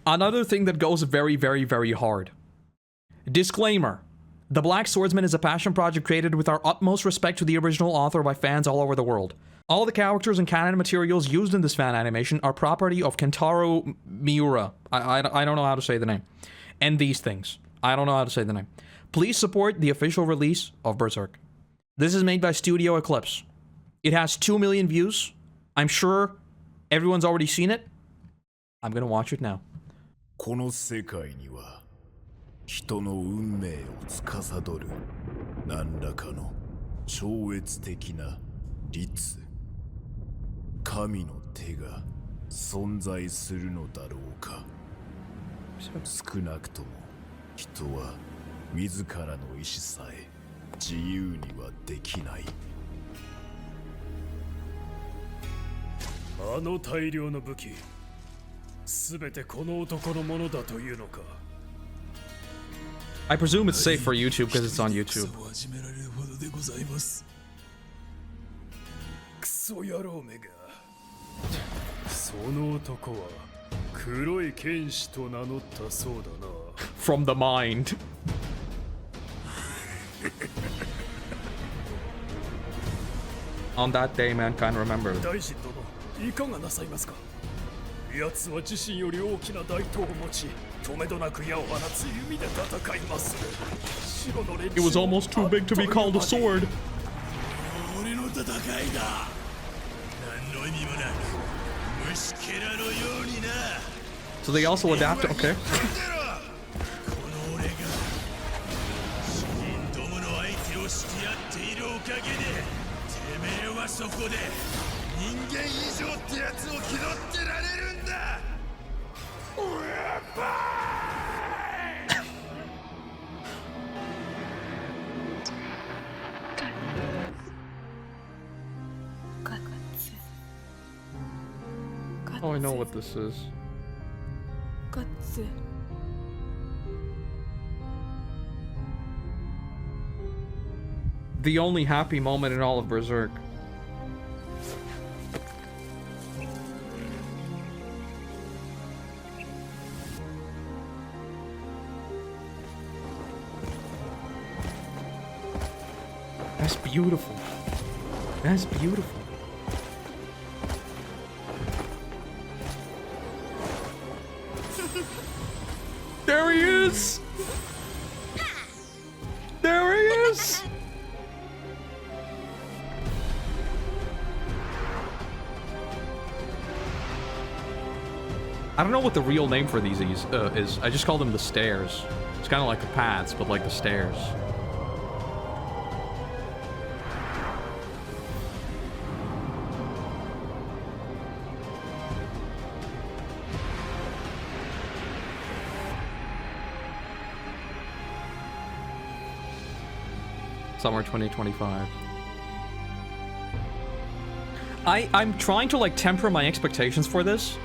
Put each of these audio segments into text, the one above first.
Another thing that goes very, very, very hard. Disclaimer. The Black Swordsman is a passion project created with our utmost respect to the original author by fans all over the world. All the characters and canon materials used in this fan animation are property of Kentaro Miura. I don't know how to say the name. And these things. I don't know how to say the name. Please support the official release of Berserk. This is made by Studio Eclipse. It has 2 million views. I'm sure everyone's already seen it. I'm gonna watch it now. この世界には人の運命を司る何らかの超越的な律神の手が存在するのだろうか。少なくとも人は自らの意志さえ自由にはできない。あの大量の武器、すべてこの男のものだというのか。I presume it's safe for YouTube because it's on YouTube. クソ野郎めが。その男は黒い剣士と名乗ったそうだな。From the mind. On that day, mankind remembered. 大臣殿、いかがなさいますか。奴は自身より大きな大刀を持ち、止めどなく矢を放つ弓で戦います。白の連中 It was almost too big to be called a sword. 俺の戦いだ。何の意味もなく、虫けらのようにな。So they also adapt, okay. この俺が主人どもの相手をしてやっているおかげで、てめえはそこで人間以上ってやつを気取ってられるんだ。Oh, I know what this is. The only happy moment in all of Berserk. That's beautiful. That's beautiful. There he is! There he is! I don't know what the real name for these is. I just call them the stairs. It's kind of like the paths, but like the stairs. Summer 2025. I'm trying to like temper my expectations for this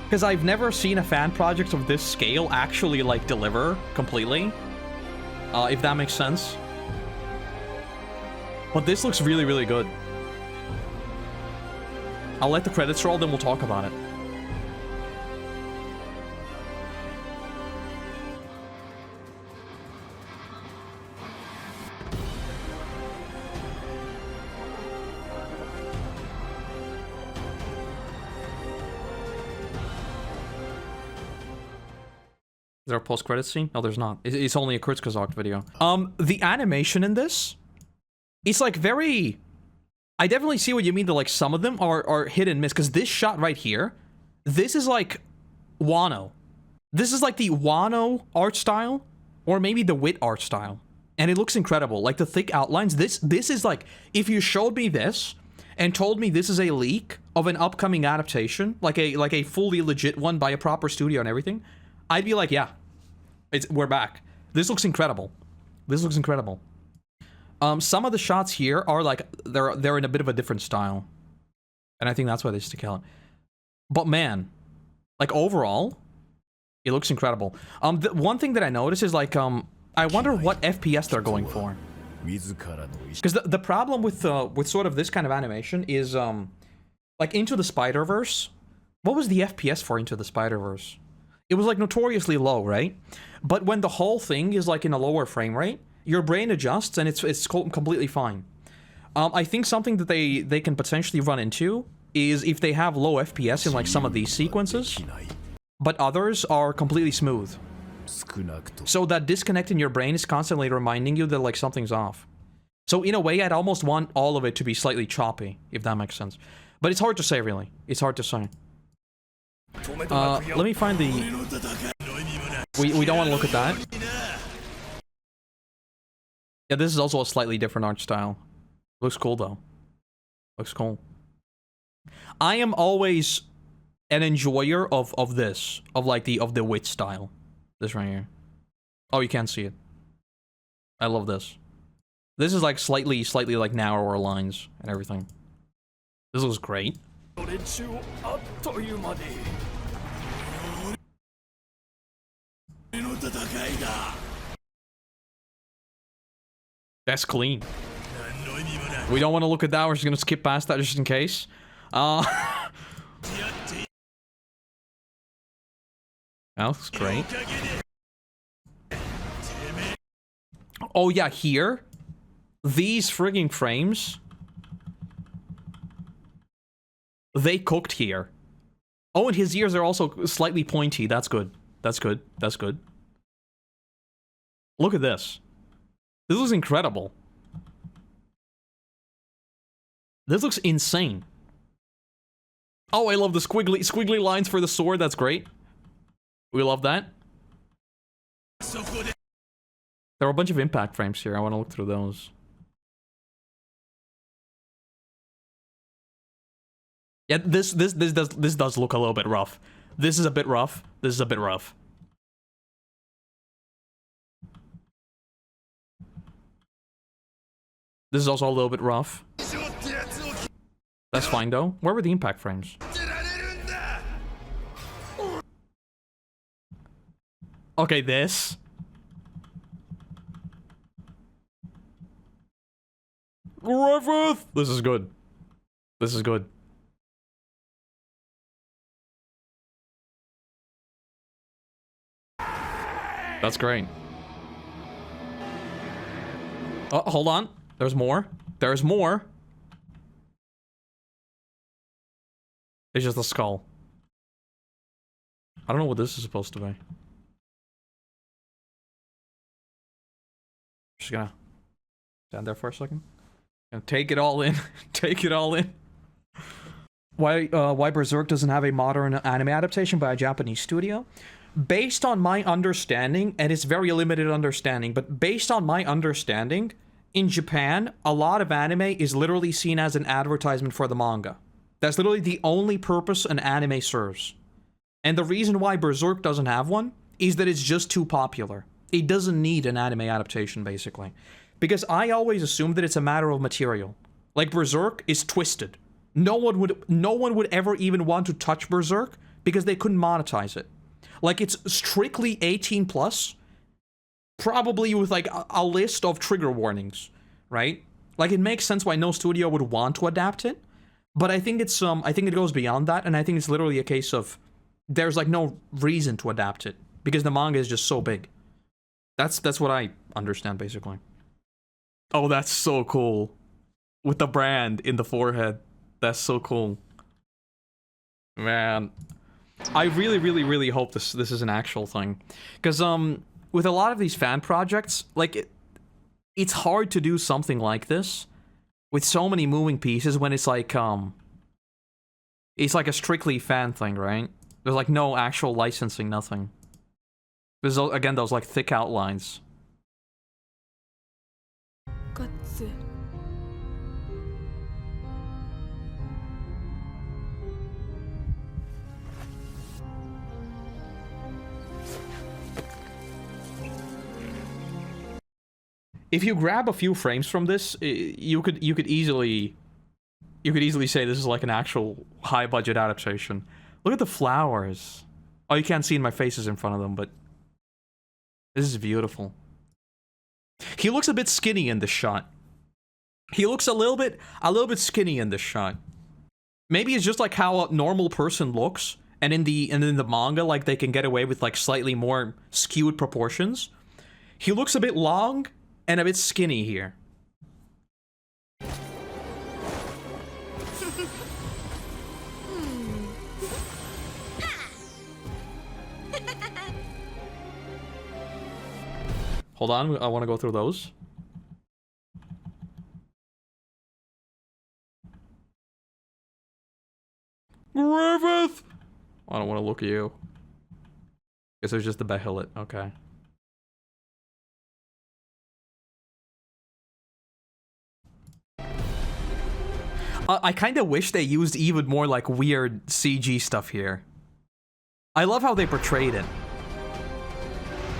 because I've never seen a fan project of this scale actually like deliver completely, if that makes sense. But this looks really, really good. I'll let the credits roll, then we'll talk about it. Is there a post-credits scene? No, there's not. It's only a Kurzgesagt video. The animation in this, it's like very... I definitely see what you mean that like some of them are hit and miss, because this shot right here, this is like Wano. This is like the Wano art style, or maybe the Wit art style. And it looks incredible. Like the thick outlines, this is like, if you showed me this and told me this is a leak of an upcoming adaptation, like a fully legit one by a proper studio and everything, I'd be like, yeah, we're back. This looks incredible. This looks incredible. Some of the shots here are like, they're in a bit of a different style. And I think that's why they stick out. But man, like overall, it looks incredible. The one thing that I noticed is like, I wonder what FPS they're going for. Because the problem with sort of this kind of animation is, like Into the Spider-Verse. What was the FPS for Into the Spider-Verse? it was like notoriously low, right? But when the whole thing is like in a lower frame rate, your brain adjusts and it's completely fine. I think something that they can potentially run into is if they have low FPS in like some of these sequences, but others are completely smooth. So that disconnect in your brain is constantly reminding you that like something's off. So in a way, I'd almost want all of it to be slightly choppy, if that makes sense. But it's hard to say, really. It's hard to say. Let me find the... We don't want to look at that. Yeah, this is also a slightly different art style. Looks cool, though. Looks cool. I am always an enjoyer of this. Of, like, the wit style. This right here. Oh, you can't see it. I love this. This is, like, slightly, like, narrower lines and everything. This looks great. That's clean. We don't want to look at that. We're just gonna skip past that just in case. That looks great. Oh yeah, here. These frigging frames. They cooked here. Oh, and his ears are also slightly pointy. That's good. That's good. That's good. Look at this. This looks incredible. This looks insane. Oh, I love the squiggly lines for the sword. That's great. We love that. There are a bunch of impact frames here. I want to look through those. Yeah, this does look a little bit rough. This is a bit rough. This is a bit rough. This is also a little bit rough. That's fine though. Where were the impact frames? Okay, this. Griffith! This is good. This is good. That's great. Oh, hold on. There's more. There's more. It's just a skull. I don't know what this is supposed to be. Just gonna stand there for a second. Gonna take it all in. Take it all in. Why Berserk doesn't have a modern anime adaptation by a Japanese studio? Based on my understanding, and it's very limited understanding, but based on my understanding, in Japan, a lot of anime is literally seen as an advertisement for the manga. That's literally the only purpose an anime serves. And the reason why Berserk doesn't have one is that it's just too popular. It doesn't need an anime adaptation, basically. Because I always assume that it's a matter of material. Like, Berserk is twisted. No one would ever even want to touch Berserk because they couldn't monetize it. Like, it's strictly 18 plus, probably with like a list of trigger warnings, right? Like, it makes sense why no studio would want to adapt it, but I think it's I think it goes beyond that, and I think it's literally a case of there's like no reason to adapt it because the manga is just so big. That's what I understand basically. Oh, that's so cool. With the brand in the forehead. That's so cool. Man. I really hope this is an actual thing. Because, with a lot of these fan projects, like, it's hard to do something like this with so many moving pieces when it's like a strictly fan thing, right? There's, like, no actual licensing, nothing. There's, again, those, like, thick outlines. If you grab a few frames from this, you could easily say this is like an actual high budget adaptation. Look at the flowers. Oh, you can't see my faces in front of them, but this is beautiful. He looks a bit skinny in this shot. He looks a little bit skinny in this shot. Maybe it's just like how a normal person looks, and in the manga, like, they can get away with like slightly more skewed proportions. He looks a bit long and a bit skinny here. Hold on, I want to go through those. Griffith! I don't want to look at you. Guess there's just the Behelit. Okay. I kind of wish they used even more, like, weird CG stuff here. I love how they portrayed it.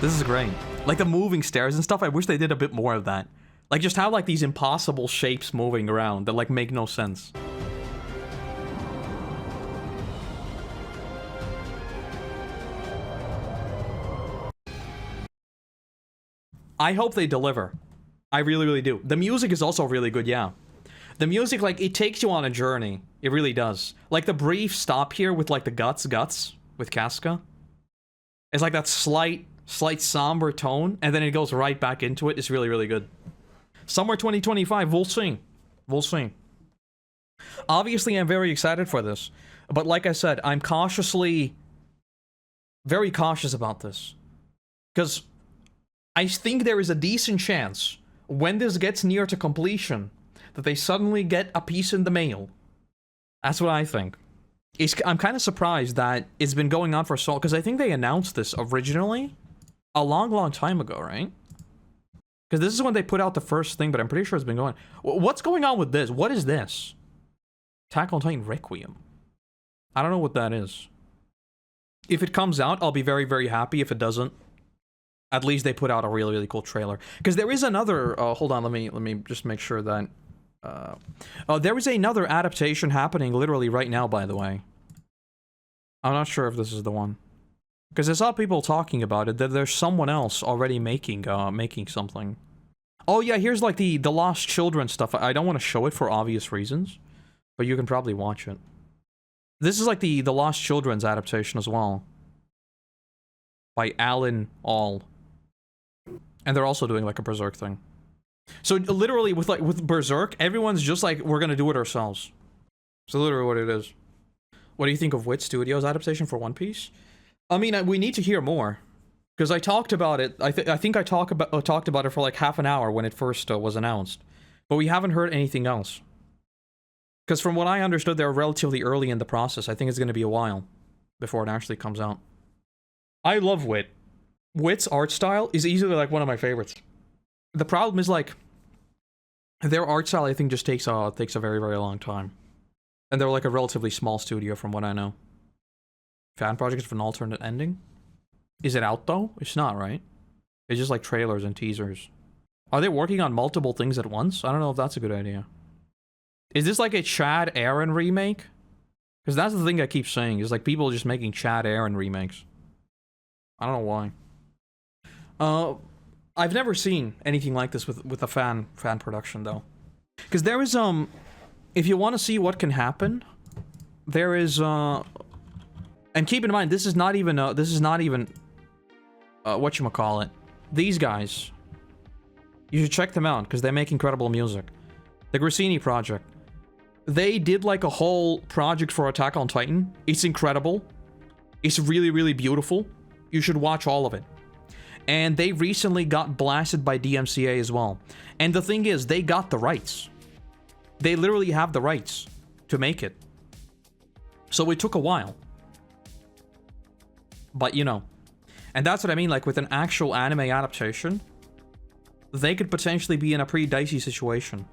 This is great. Like, the moving stairs and stuff, I wish they did a bit more of that. Like, just how, like, these impossible shapes moving around that, like, make no sense. I hope they deliver. I really, really do. The music is also really good, yeah. The music, like, it takes you on a journey. It really does. Like, the brief stop here with, like, the guts, with Casca. It's like that slight somber tone, and then it goes right back into it. It's really, really good. Summer 2025, we'll see. We'll see. Obviously, I'm very excited for this. But like I said, I'm very cautious about this. Because I think there is a decent chance, when this gets near to completion, that they suddenly get a piece in the mail. That's what I think. I'm kind of surprised that it's been going on for so long, because I think they announced this originally a long, long time ago, right? Because this is when they put out the first thing, but I'm pretty sure it's been going... What's going on with this? What is this? Attack on Titan Requiem. I don't know what that is. If it comes out, I'll be very, very happy. If it doesn't, at least they put out a really, really cool trailer. Because there is another... hold on, let me just make sure that... there is another adaptation happening literally right now, by the way. I'm not sure if this is the one. Because I saw people talking about it, that there's someone else already making something. Oh yeah, here's like the Lost Children stuff. I don't want to show it for obvious reasons, but you can probably watch it. This is like the Lost Children's adaptation as well. By Alan All. And they're also doing like a Berserk thing. So literally with Berserk, everyone's just like, we're gonna do it ourselves. So literally what it is. What do you think of Wit Studios' adaptation for One Piece? I mean, we need to hear more. Because I talked about it, I think I talked about it for like half an hour when it first was announced. But we haven't heard anything else. Because from what I understood, they're relatively early in the process. I think it's gonna be a while before it actually comes out. I love Wit. Wit's art style is easily like one of my favorites. The problem is, like, their art style, I think, just takes a very, very long time. And they're, like, a relatively small studio, from what I know. Fan projects for an alternate ending? Is it out, though? It's not, right? It's just, like, trailers and teasers. Are they working on multiple things at once? I don't know if that's a good idea. Is this, like, a Chad Aaron remake? Because that's the thing I keep saying, is, like, people just making Chad Aaron remakes. I don't know why. I've never seen anything like this with a fan production, though. Because there is, if you want to see what can happen, there is, and keep in mind, this is not even, whatchamacallit. These guys, you should check them out, because they make incredible music. The Grassini Project. They did, like, a whole project for Attack on Titan. It's incredible. It's really, really beautiful. You should watch all of it. And they recently got blasted by DMCA as well. And the thing is, they got the rights. They literally have the rights to make it. So it took a while. But, you know. And that's what I mean, like, with an actual anime adaptation, they could potentially be in a pretty dicey situation.